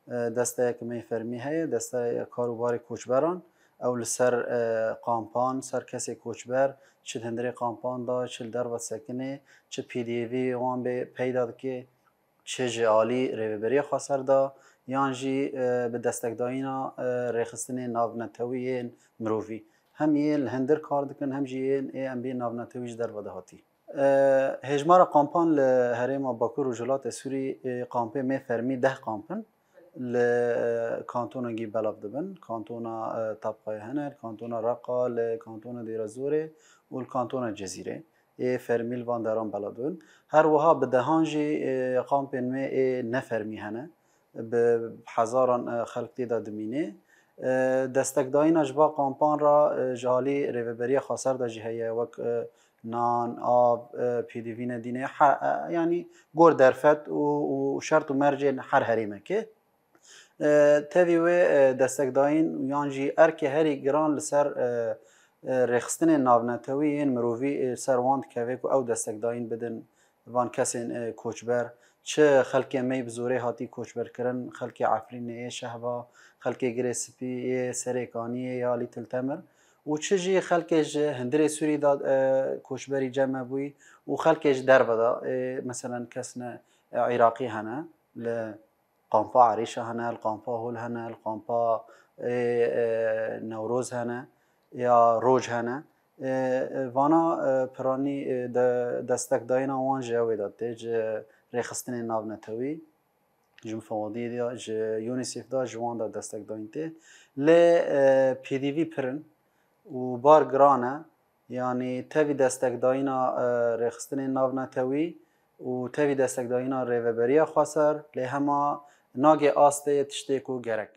دسته که می فرمی هست دسته کاروبار کوچبران او لسر قامپان سر کسی کوچبر چه هندری قامپان دا چه در و سکنه چه پی دی وی وان به پیدا که چه جالی ریبری خسر دا یانجی به دستک داینا رخصتن ناونتوی مروفی هم یه هندر کار دکن هم جیه ام بی ناونتویش در ودهاتی هجمار قامپان لهرم باکو رجلات سوری قامپه می فرمی 10 قامپن ل کانتونا گی بلاب دبن کانتونا طبقه هنر کانتونا رقا ل کانتونا دیرزوره و الکانتونا جزیره فرمیل وان دران بلادون هر وها به دهانجی قامپن می نفرمی هنه به هزاران خلق دیده دمینه دستک داین اجبا قامپان را جالی ریوبری خاصر دا جهیه وک نان آب پی دی وی ندینه یعنی گور درفت و شرط و مرج هر هریمه که تاوی و دستک داین یانجی ارک هری گران لسر رخصتن ناونتوی مروفی سرواند که او دستک داین بدن وان کسین کوچبر چه خلک می بزوره هاتی کوچبر کرن خلک عفرین شهوا خلک گریسپی سرکانی یا لیتل تمر و چه خلکش هندری سوری داد کوچبری جمع بوی و خلکش در بدا مثلا کسن عراقی هنه قامپا عریشه هنه القامپا هول هنه القامپا نوروز هنه یا روج هنه وانا پرانی دستک داینا وان جوی داده ج رخصتن ناونتوی جم فوادی دا ج یونیسف دا جوان دا دستک داینته ل پی دی وی پرن و بار گرانه یعنی تاوی دستک داینا رخصتن ناونتوی و تاوی دستک داینا ریوبری خسر ل هما ناگه آسته تشتیکو گرک